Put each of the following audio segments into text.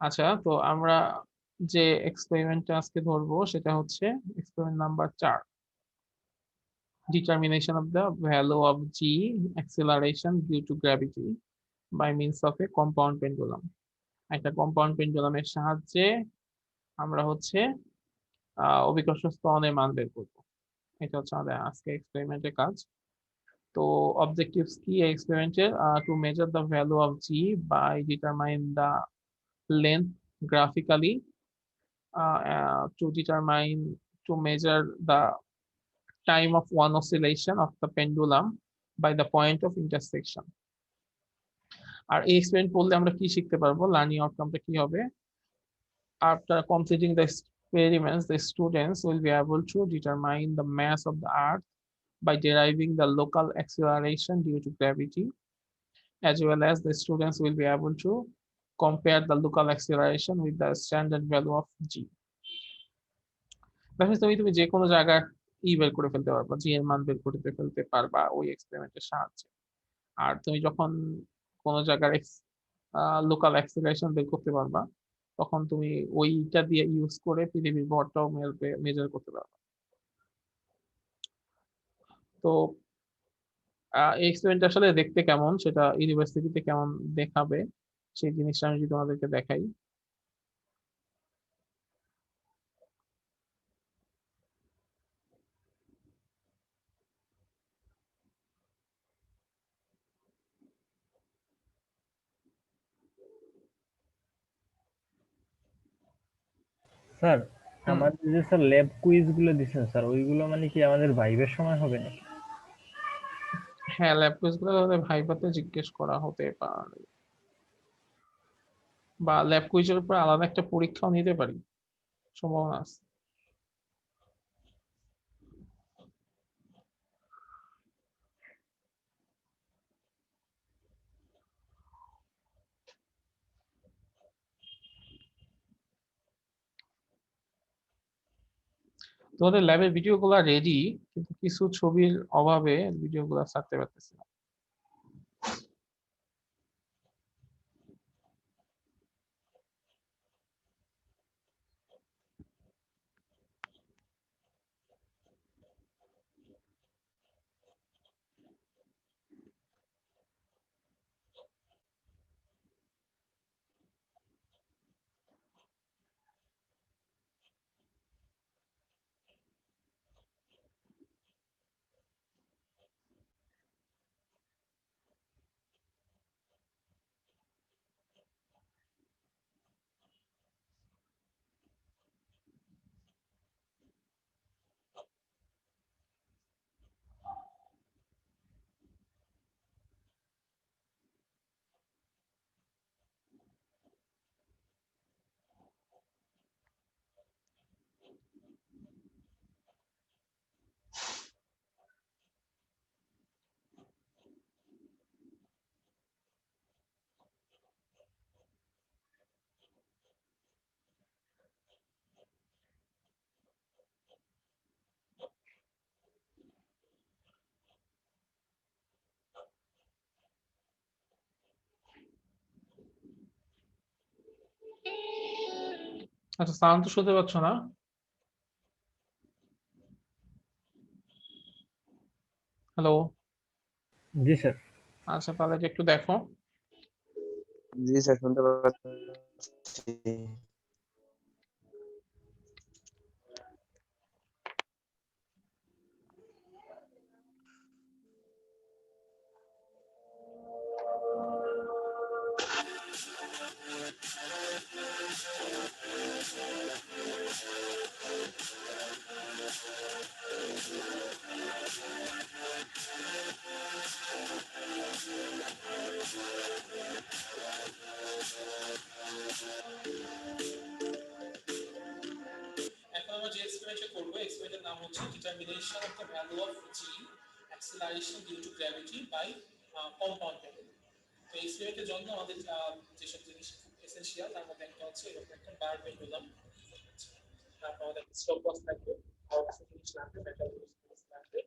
আচ্ছা, তো আমরা যে এক্সপেরিমেন্টটা আজকে ধরবো সেটা হচ্ছে experiment number 4, determination of the value of g acceleration due to gravity by means of a compound pendulum. একটা কম্পাউন্ড পেন্ডুলামের সাহায্যে আমরা হচ্ছে অভিকর্ষ ত্বরণের মান বের করব। এটা হচ্ছে আমাদের আজকে এক্সপেরিমেন্টের কাজ। তো অবজেক্টিভস কি এই এক্সপেরিমেন্টের? To measure the value of G by determine the length graphically, to determine to measure the time of one oscillation of the pendulum by the point of intersection. আর এই এক্সপেরিমেন্ট করলে আমরা কি শিখতে পারবো, লার্নিং আউটকামটা কি হবে? After completing the experiments, the students will be able to determine the mass of the earth by deriving the local acceleration due to gravity, as well as the students will be able to compare the local acceleration with the standard value of g. দেখা যাচ্ছে তুমি যে কোনো জায়গায় বের করে ফেলতে পারবা, জি এর মান বের করে ফেলতে পারবা ওই এক্সপেরিমেন্টের সাহায্যে। আর তুমি যখন কোনো জায়গার লোকাল অ্যাক্সিলারেশন বের করতে পারবা, তখন তুমি ওইটা দিয়ে ইউজ করে পৃথিবীর ভরটাও মেজার করতে পারবা। তো এই এক্সপেরিমেন্ট আসলে দেখতে কেমন সেটা ইউনিভার্সিটিতে কেমন দেখাবে সেই জিনিসটা আমি যদি তোমাদেরকে দেখাই। স্যার, হুম, আমাদের যে স্যার ল্যাব কুইজ গুলো দিচ্ছেন স্যার, ওইগুলো মানে কি আমাদের ভাইবের সময় হবে নাকি? হ্যাঁ, ল্যাব কুইজ গুলো তাহলে ভাইভাতে জিজ্ঞেস করা হতে পারে, বা ল্যাব কুইজের উপর আলাদা একটা পরীক্ষাও নিতে পারি, সম্ভাবনা আছে। তোমাদের ল্যাবের ভিডিও গুলা রেডি, কিন্তু কিছু ছবির অভাবে ভিডিও গুলা ছাড়তে পারতেছি না। আচ্ছা, সাউন্ড তো শুনতে পাচ্ছ না? হ্যালো? জি স্যার। আচ্ছা, তাহলে এটা একটু দেখো। জি স্যার, শুনতে পাচ্ছি। এখন আমরা যে এক্সপেরিমেন্টটা করব, এক্সপেরিমেন্টের নাম হচ্ছে determination of the value of g acceleration due to gravity by compound pendulum. তো এই এক্সপেরিমেন্টের জন্য আমাদের যেসব জিনিস খুব এসেনশিয়াল তার মধ্যে একটা হচ্ছে এরকম একটা বার পেন্ডুলাম, তারপর আমাদের স্টপ লস থাকবে, আর কিছু জিনিস লাগবে, মেটাল জিনিস লাগবে।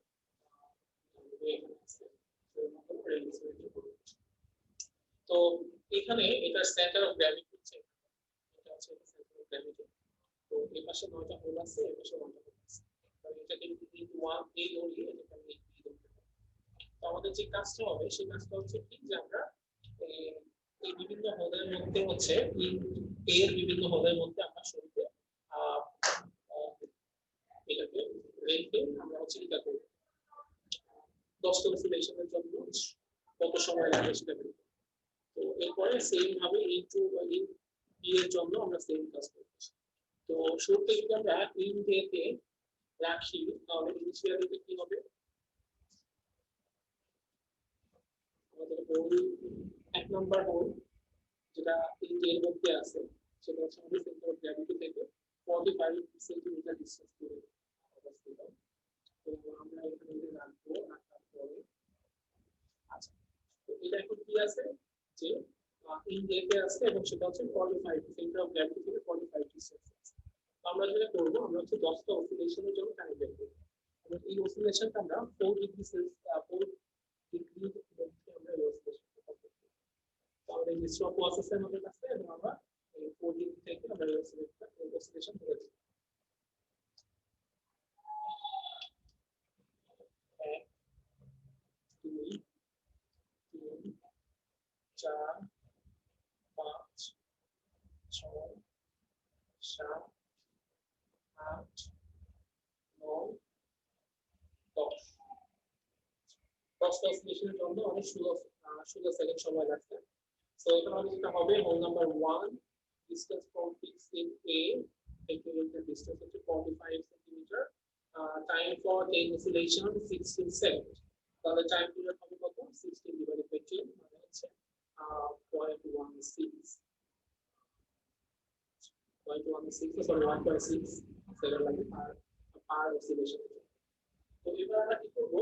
তো এখানে এটা সেন্টার অফ গ্র্যাভিটি হচ্ছে, হচ্ছে সেন্টার অফ গ্র্যাভিটি। তো এই পাশে 9টা হোল আছে, এই পাশে 9টা হোল আছে। তাহলে এটাকে যদি 1 a ধরি, এটাকে আমি b ধরতে পারি। তো আমাদের যে কাজটা হবে সেই কাজটা হচ্ছে কি যে আমরা এই বিভিন্ন হোলের মধ্যে হচ্ছে এর বিভিন্ন হোলের মধ্যে আমরা শুরুতে এটাকে রেখে আমরা হচ্ছে এটা করব 10টা অসিলেশনের জন্য কত সময় লাগে সেটা করব। তো এরপরে সেম ভাবে ইনটু বি এর জন্য আমরা সেম কাজ করব। তো শুরুতে যদি আমরা ইন তে রাখি তাহলে ইনিশিয়ালি কি হবে, আমাদের হোল 1 নাম্বার হোল যেটা ইন এর মধ্যে আছে সেটা হচ্ছে আমাদের সেন্টার অফ গ্র্যাভিটি থেকে 45 সেন্টিমিটার ডিসটেন্স দূরে অবস্থিত। তো আমরা এখানে রাখবো, রাখার পরে আচ্ছা, তো এটা এখন কি আছে যে ইন এতে আছে এবং সেটা হচ্ছে 45 সেন্টার অফ গ্র্যাভিটি থেকে 45 ডিসটেন্স আছে। তো আমরা যেটা করব আমরা হচ্ছে 10টা অসিলেশনের জন্য টাইম বের করব এবং এই অসিলেশনটা আমরা 4 ডিগ্রি সেলসিয়াস 4 ডিগ্রি মধ্যে আমরা এই অসিলেশনটা করব। তো আমাদের মিশ্র প্রসেসের মধ্যে আছে এবং আমরা এই 4 ডিগ্রি থেকে আমরা এই অসিলেশন করে দিই। 1 2 3 4 5 6 7 8 9 10 10টা অসিলেশনের জন্য অনেক 16 সেকেন্ড সময় লাগছে। সো এখানে আমাদের যেটা হবে whole number 1 distance from fixed in A থেকে the distance হচ্ছে 45 centimetre, time for 10 oscillation 16 seconds। তাহলে টাইম পিরিয়ড হবে কত 16 ডিভাইডেড বাই 10 মানে হচ্ছে 0.16 সরি 1.6 সেকেন্ড লাগে পার অসিলেশন। তো এবার আমরা কি করব,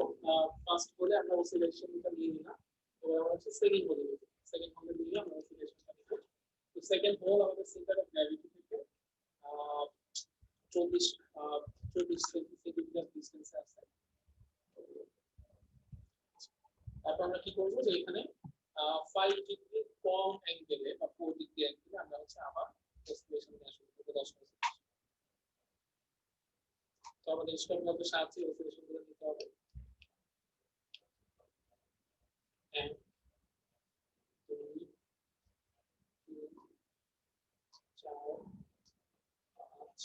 ফার্স্ট হলে আমরা অসিলেশনটা নিয়ে নিলাম, এবার আমরা হচ্ছে সেকেন্ড হলে নিব, সেকেন্ড হলে নিয়ে আমরা অসিলেশনটা নিব। তো সেকেন্ড হোল আমাদের সেন্টার অফ গ্র্যাভিটি থেকে 24 সেন্টিমিটার ডিসটেন্সে আছে। তারপর আমরা কি করব যে এখানে 5 ডিগ্রি কম অ্যাঙ্গেলে বা 4 ডিগ্রি অ্যাঙ্গেলে আমরা হচ্ছে আবার অসিলেশন দেওয়া শুরু করব 10 মিনিট। তো আমাদের স্কোয়ার সাহায্যে অসিলেশন গুলো নিতে হবে। 1 2 3 4 5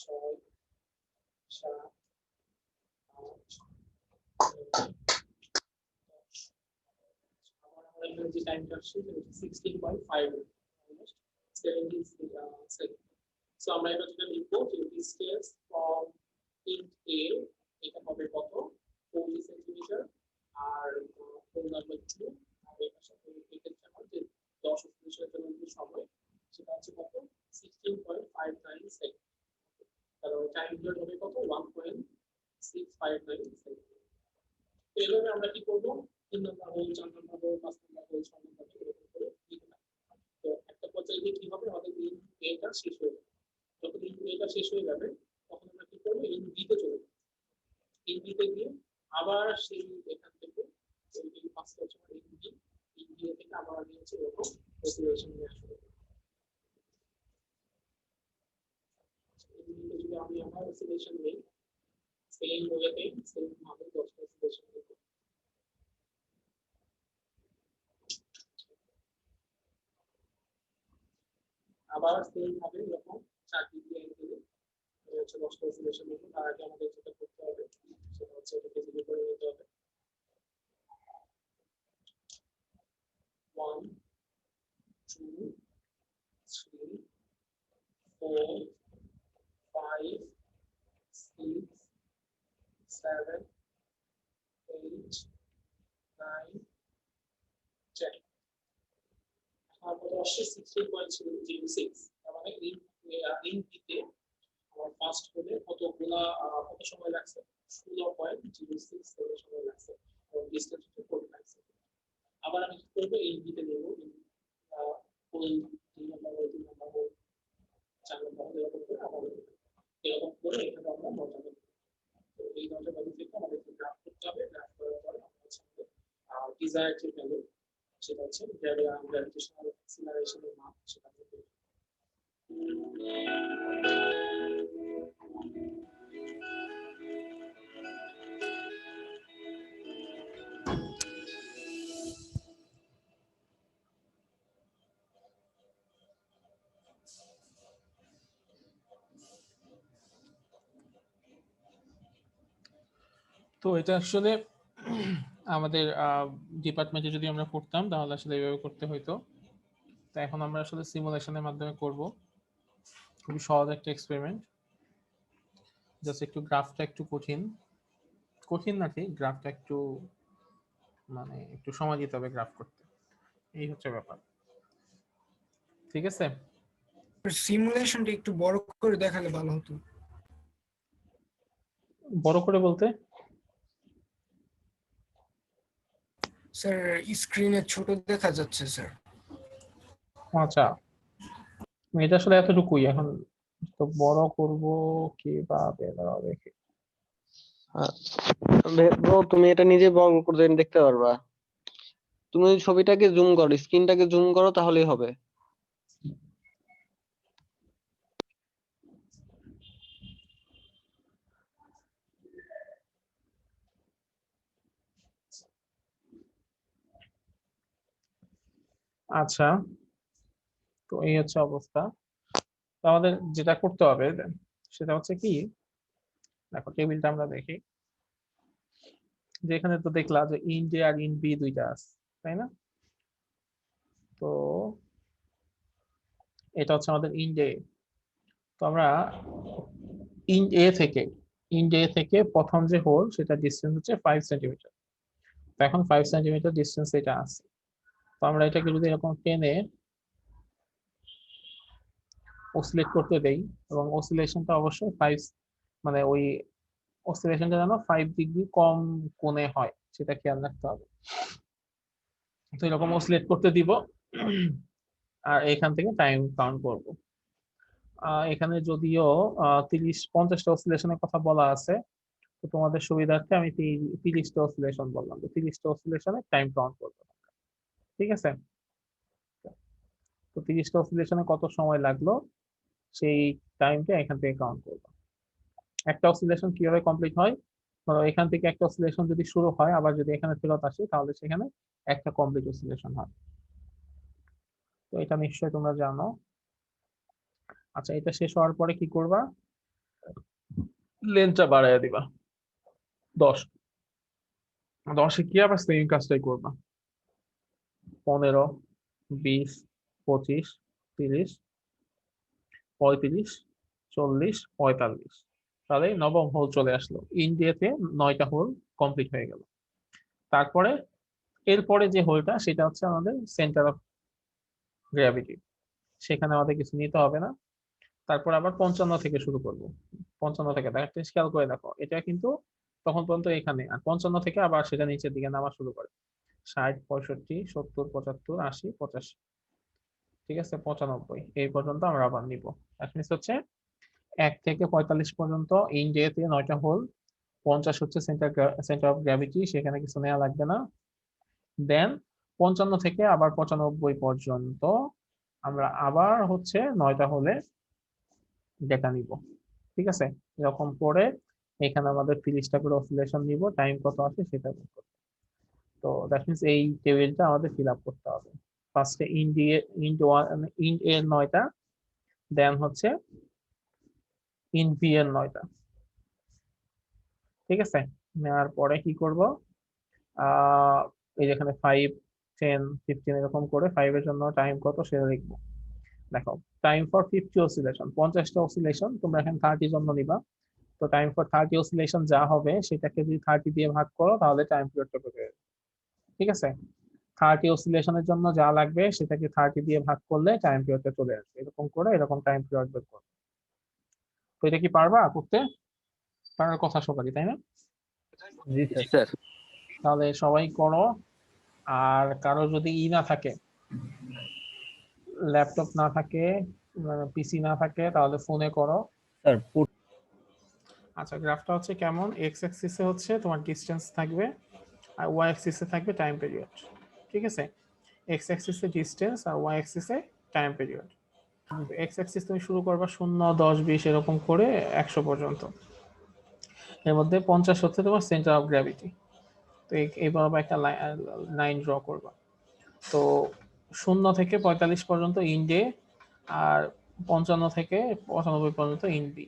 6 7 8 9 যে টাইমটা আসছে সেটা হচ্ছে 16.5 অলমোস্ট 17 সেকেন্ড। সো আমরা এটা যেটা লিখবো যে ডিসটেন্স ফ্রম ইন এ এটা হবে কত 40 সেন্টিমিটার, আর হোল নাম্বার 2 আর এর সাথে এই ক্ষেত্রে আমাদের 10 অসিলেশনের জন্য যে সময় সেটা হচ্ছে কত 16.59 সেকেন্ড। তাহলে টাইম পিরিয়ড হবে কত 1.659 সেকেন্ড। তো এইভাবে আমরা কি করব 3 নম্বর হোল 4 নম্বর হোল 5 নম্বর হোল 6 নম্বর হোল এরকম করে লিখে রাখবো। তো একটা পর্যায়ে গিয়ে কি হবে আমাদের ইন এটা শেষ হয়ে যাবে। যখন ইন এটা শেষ হয়ে যাবে তখন আমরা কি করব ইন বিতে চলে যাব। ইন বিতে গিয়ে আবার সেই এখান থেকে এই পাঁচটা হচ্ছে ইন বি থেকে আবার আমি হচ্ছে এরকম অসিলেশন নিয়ে আসবো। ইন বিতে যদি আমি আবার অসিলেশন নেই সেম ওয়েতে সেম ভাবে 10টা অসিলেশন নেব। আবার সেম ভাবে এরকম 4 ডিগ্রি অ্যাঙ্গেলে হচ্ছে 10টা অসিলেশন নেব। তার আগে আমাদের যেটা করতে হবে সেটা হচ্ছে এটাকে জিরো করে নিতে হবে। 1 2 3 4 5 6 7 8 9 10 তারপর আসছে 16.06। তার মানে ইন দিতে আমার ফার্স্ট হলে কতগুলা কত সময় লাগছে 16.06 সেকেন্ড সময় লাগছে এবং ডিসটেন্স হচ্ছে 45 সেকেন্ড। আবার আমি কি করব ইন দিতে নেব ফুল 3 নম্বর হোল 3 নম্বর হোল 4 নম্বর হোল এরকম করে আবার এরকম করে এখানে আমরা মজা করব। তো এই নটা ভ্যালু থেকে আমাদের গ্রাফ করতে হবে, গ্রাফ করার পরে আমরা হচ্ছে ডিজায়ার্ড যে ভ্যালু সেটা হচ্ছে গ্র্যাভিটেশনাল অ্যাক্সিলারেশনের মান সেটা করতে হবে। তো এটা আসলে আমাদের ডিপার্টমেন্টে যদি আমরা পড়তাম তাহলে আসলে এইভাবে করতে হইতো। তো এখন আমরা আসলে সিমুলেশনের মাধ্যমে করব। খুবই সহজ একটা এক্সপেরিমেন্ট। জাস্ট একটু গ্রাফটা একটু কঠিন। কঠিন না ঠিক, গ্রাফটা একটু মানে একটু সময় দিতে হবে গ্রাফ করতে। এই হচ্ছে ব্যাপার। ঠিক আছে? সিমুলেশনটা একটু বড় করে দেখালে ভালো হতো। বড় করে বলতে? স্যার স্ক্রিনে ছোট দেখা যাচ্ছে স্যার। আচ্ছা, এটা আসলে এতটুকুই। এখন তো বড় করব কিভাবে দাঁড়াবে? ব্রো তুমি এটা নিজে বড় করে দেখতে পারবা। তুমি ছবিটাকে জুম করো, স্ক্রিনটাকে জুম করো, তাহলেই হবে। আচ্ছা, তো এই হচ্ছে অবস্থা। তো আমাদের যেটা করতে হবে সেটা হচ্ছে কি, দেখো টেবিলটা আমরা দেখি যে এখানে তো দেখলা যে ইন্ট এ আর ইন্ট বি দুইটা আছে, তাই না? তো এটা হচ্ছে আমাদের ইন্ট এ। তো আমরা ইন্ট এ থেকে প্রথম যে হোল সেটা ডিসটেন্স হচ্ছে 5 সেন্টিমিটার। তো এখন 5 সেন্টিমিটার ডিসটেন্স এটা আছে। তো আমরা এটাকে যদি এরকম টেনে অসিলেট করতে দেই, এবং অসিলেশনটা অবশ্যই 5 মানে ওই অসিলেশনটা যেন 5 ডিগ্রি কম কোণে হয় সেটা খেয়াল রাখতে হবে। তো এরকম অসিলেট করতে দিব আর এখান থেকে টাইম কাউন্ট করব। এখানে যদিও 30-50টা অসিলেশনের কথা বলা আছে, তো তোমাদের সুবিধার্থে আমি 30টা অসিলেশন বললাম। তো 30টা অসিলেশনে টাইম কাউন্ট করবো। ঠিক আছে? তো 30টা অসিলেশনে কত সময় লাগলো সেই টাইমটা এখান থেকে কাউন্ট করবো। একটা অসিলেশন কিভাবে কমপ্লিট হয়, ধরো এখান থেকে একটা অসিলেশন যদি শুরু হয় আবার যদি এখানে ফেরত আসে তাহলে সেখানে একটা কমপ্লিট অসিলেশন হয়। তো এটা নিশ্চয়ই তোমরা জানো। আচ্ছা, এটা শেষ হওয়ার পরে কি করবা? লেন্থটা বাড়াইয়া দিবা 10। 10-এ কি আবার সেম কাজটাই করবা। 15, 20, 25, 30, 35, 40, 45। তাহলে নবম হোল চলে আসলো। ইন্ডিয়াতে 9টা হোল কমপ্লিট হয়ে গেল। তারপরে এরপরে যে হোলটা সেটা হচ্ছে আমাদের সেন্টার অফ গ্র্যাভিটি। সেখানে আমাদের কিছু নিতে হবে না। তারপর আবার 55 থেকে শুরু করব। 55 থেকে দেখো, খেয়াল করে দেখো, এটা কিন্তু তখন পর্যন্ত এখানে, আর 55 থেকে আবার সেটা নিচের দিকে নামা শুরু করে। 60, 65, 70, 75, 80, 85। ঠিক আছে, 95 এই পর্যন্ত আমরা আবার নিব। এখন হচ্ছে 1 থেকে 45 পর্যন্ত ইন্ডিয়াতে 9টা হোল, 50 হচ্ছে সেন্টার অফ গ্র্যাভিটি, সেখানে কিছু নেওয়া লাগবে না। দেন 55 থেকে আবার 95 পর্যন্ত আমরা আবার হচ্ছে 9টা হোলে ডেটা নিব। ঠিক আছে? এরকম করে এখানে আমাদের 30টা করে অসিলেশন নিব, টাইম কত আসে সেটা বের করব। তো দ্যাট মিন্স এই টেবিলটা আমাদের ফিল আপ করতে হবে। ফার্স্টে ইন্ট এর 9টা, দেন হচ্ছে ইন্ট বি এর 9টা। ঠিক আছে? নেওয়ার পরে কি করব, এই যেখানে 5, 10, 15 এরকম করে 5 এর জন্য টাইম কত সেটা লিখবো। দেখো, টাইম ফর 50 অসিলেশন, 50টা অসিলেশন তোমরা এখানে 30 জন্য নিবা। তো টাইম ফর 30 অসিলেশন যা হবে সেটাকে যদি 30 দিয়ে ভাগ করো তাহলে টাইম পিরিয়ডটা পেয়ে যাবে। ঠিক আছে? 30 অসিলেশনের জন্য যা লাগবে সেটাকে 30 দিয়ে ভাগ করলে টাইম পিরিয়ডটা চলে আসবে। এরকম করে এরকম টাইম পিরিয়ড বের করবে। তো এটা কি পারবা করতে? পারার কথা সবারই, তাই না? জি জি স্যার। স্যার। তাহলে সবাই করো। আর কারো যদি না থাকে, ল্যাপটপ না থাকে, পিসি না থাকে, তাহলে ফোনে করো। স্যার আচ্ছা, গ্রাফটা হচ্ছে কেমন, এক্স অ্যাক্সিসে হচ্ছে তোমার ডিসটেন্স থাকবে আর ওয়াই অ্যাক্সিসে থাকবে টাইম পিরিয়ড। ঠিক আছে? এক্স অ্যাক্সিসে ডিসটেন্স আর ওয়াই অ্যাক্সিসে টাইম পিরিয়ড। এক্স অ্যাক্সিস তুমি শুরু করবা 0, 10, 20 এরকম করে 100 পর্যন্ত। এর মধ্যে 50 হচ্ছে তোমার সেন্টার অফ গ্র্যাভিটি। তো এইভাবে একটা লাইন ড্র করবা। তো 0 থেকে 45 পর্যন্ত ইন্ট এ, আর 55 থেকে 95 পর্যন্ত ইন্ট বি।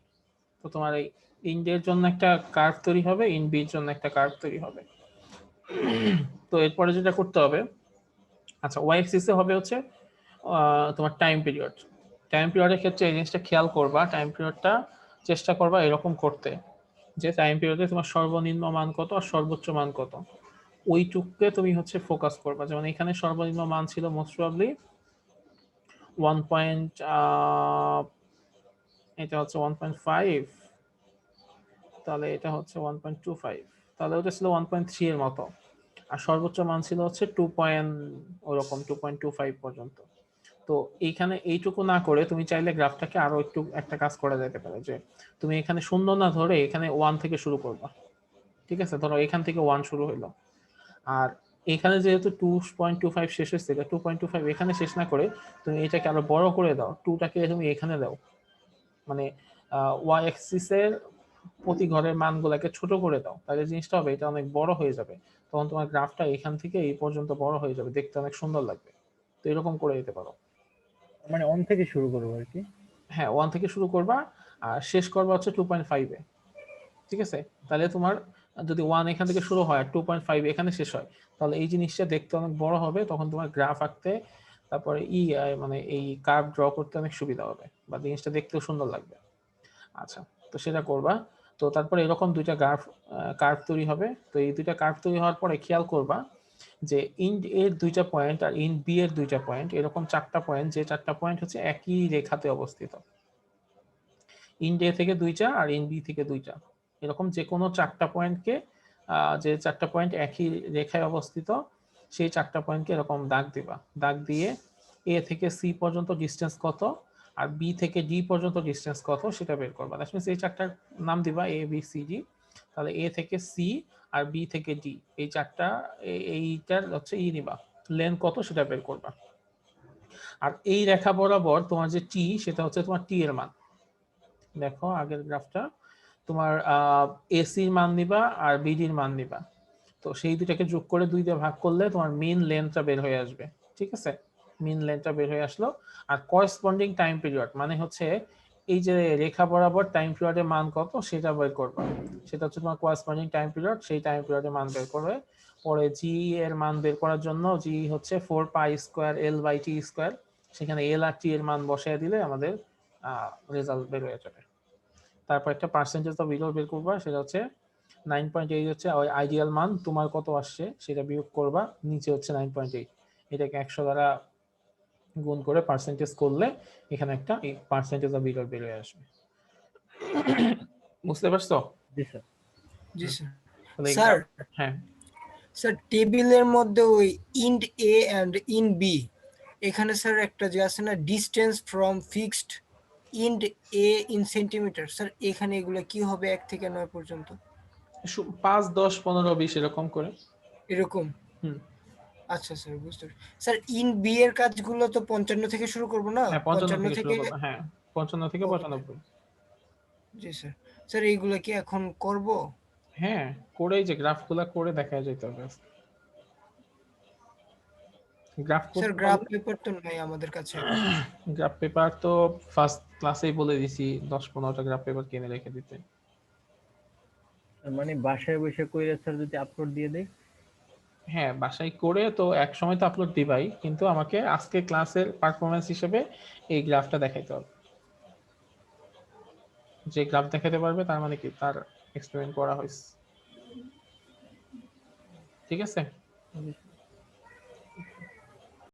তো তোমার এই ইন্ড এর জন্য একটা কার্ভ তৈরি হবে, ইন বি এর জন্য একটা কার্ভ তৈরি হবে। তো এরপরে যেটা করতে হবে, আচ্ছা ওয়াই অ্যাক্সিসে হবে হচ্ছে তোমার টাইম পিরিয়ড। টাইম পিরিয়ডের ক্ষেত্রে এই জিনিসটা খেয়াল করবা, টাইম পিরিয়ডটা চেষ্টা করবা এরকম করতে যে টাইম পিরিয়ডে তোমার সর্বনিম্ন মান কত আর সর্বোচ্চ মান কত, ওইটুকুকে তুমি হচ্ছে ফোকাস করবা। যেমন এখানে সর্বনিম্ন মান ছিল মোস্ট প্রবাবলি 1. এটা হচ্ছে 1.5, তাহলে এটা হচ্ছে 1.25, তাহলে ওটা ছিল 1.3 এর মতো। আর সর্বোচ্চ মান ছিল হচ্ছে 2. ওরকম 2.25 পর্যন্ত। তো এইখানে এইটুকু না করে তুমি চাইলে গ্রাফটাকে আরো একটু একটা কাজ করা যেতে পারে, যে তুমি এখানে শূন্য না ধরে এখানে 1 থেকে শুরু করবা। ঠিক আছে, ধরো এখান থেকে 1 শুরু হইলো, আর এখানে যেহেতু 2.25 শেষ হয়েছে, 2.25 এখানে শেষ না করে তুমি এটাকে আরো বড় করে দাও, 2টাকে তুমি এখানে দাও, মানে ওয়াই অ্যাক্সিসের প্রতি ঘরের মানগুলোকে ছোট করে দাও, তাহলে জিনিসটা হবে এটা অনেক বড় হয়ে যাবে, তখন তোমার গ্রাফটা এখান থেকে এই পর্যন্ত বড় হয়ে যাবে, দেখতে অনেক সুন্দর লাগবে। তো এরকম করে দিতে পারো। মানে 1 থেকে শুরু করবো আর কি। হ্যাঁ 1 থেকে শুরু করবা আর শেষ করবা হচ্ছে 2.5 এ। ঠিক আছে, তাহলে তোমার যদি 1 এখান থেকে শুরু হয় আর 2.5 এখানে শেষ হয়, তাহলে এই জিনিসটা দেখতে অনেক বড় হবে, তখন তোমার গ্রাফ আঁকতে তারপরে মানে এই কার্ভ ড্র করতে অনেক সুবিধা হবে, বা জিনিসটা দেখতেও সুন্দর লাগবে। আচ্ছা, তো সেটা করবা। তো তারপরে এরকম দুইটা কার্ভ তৈরি হবে। তো এই দুইটা কার্ভ তৈরি হওয়ার পরে খেয়াল করবা যে ইন্ড এর দুইটা পয়েন্ট আর ইন্ড বি এর দুইটা পয়েন্ট, এরকম 4টা পয়েন্ট, যে 4টা পয়েন্ট হচ্ছে একই রেখাতে অবস্থিত। ইন্ড এ থেকে 2টা আর ইন বি থেকে 2টা, এরকম যে কোনো 4টা পয়েন্টকে, যে 4টা পয়েন্ট একই রেখায় অবস্থিত, সেই 4টা পয়েন্টকে এরকম দাগ দিবা। দাগ দিয়ে এ থেকে সি পর্যন্ত ডিস্টেন্স কত আর বি থেকে ডি পর্যন্ত ডিস্টেন্স কত সেটা বের করবা। দ্যাট মিন্স এই 4টার নাম দিবা এ বি সি ডি। তাহলে এ থেকে সি আর বি থেকে ডি, এই 4টা, এইটার হচ্ছে নিবা, লেন্থ কত সেটা বের করবা। আর এই রেখা বরাবর তোমার যে টি, সেটা হচ্ছে তোমার টি এর মান। দেখো আগের গ্রাফটা, তোমার এসির মান নিবা আর বিডির মান নিবা, তো সেই দুটাকে যোগ করে 2 দিয়ে ভাগ করলে তোমার মিন লেন্থটা বের হয়ে আসবে। ঠিক আছে, মিন লেন্থটা বের হয়ে আসলো। আর করেসপন্ডিং টাইম পিরিয়ড মানে হচ্ছে এই যে রেখা বরাবর টাইম পিরিয়ডের মান কত সেটা বের করবে, সেটা হচ্ছে তোমার করেসপন্ডিং টাইম পিরিয়ড, সেই টাইম পিরিয়ডের মান বের করবে। পরে জি এর মান বের করার জন্য জি হচ্ছে 4π² L/T², সেখানে এল আর টি এর মান বসায় দিলে আমাদের রেজাল্ট বের হয়ে যাবে। তারপর একটা পার্সেন্টেজ অফ এরর বের করবা, সেটা হচ্ছে 9.8 হচ্ছে ওই আইডিয়াল মান, তোমার কত আসছে সেটা বিয়োগ করবা, নিচে হচ্ছে 9.8, এটাকে 100 দ্বারা গুণ করে পার্সেন্টেজ করলে এখানে একটা পার্সেন্টেজ অফ এরর বের হয়ে আসবে। বুঝতে পারছো? জি স্যার। জি স্যার। তাহলে এই স্যার হ্যাঁ স্যার টেবিলের মধ্যে ওই end A and end B, এখানে স্যার একটা যে আছে না distance from fixed end A in centimetre, sir এখানে এগুলো কি হবে 1 থেকে 9 পর্যন্ত? 5, 10, 15, 20 এরকম করে। এরকম? হুম, আচ্ছা স্যার, বুঝতে পারছি। স্যার ইন বি এর কাজগুলো তো 55 থেকে শুরু করব না? হ্যাঁ 55 55 থেকে শুরু থেকে। করবা, হ্যাঁ 55 থেকে ওকে 95। জি স্যার। স্যার এইগুলো কি এখন করব? হ্যাঁ, করেই যে গ্রাফগুলা করে দেখা যেতে হবে। গ্রাফ স্যার করতে গ্রাফ পারলে, পেপার তো নাই আমাদের কাছে এখন। গ্রাফ পেপার তো ফার্স্ট ক্লাসেই বলে দিছি 10-15টা গ্রাফ পেপার কিনে রেখে দিতে। মানে বাসায় বসে কইরা স্যার যদি আপলোড দিয়ে দেই? হ্যাঁ বাসায় করে তো এক সময় তো আপলোড দিবাই, কিন্তু আমাকে আজকে ক্লাসের পারফরমেন্স হিসেবে এই গ্রাফটা দেখাইতে হবে। যে গ্রাফ দেখাতে পারবে তার মানে কি তার এক্সপেরিমেন্ট করা হয়েছে। ঠিক আছে?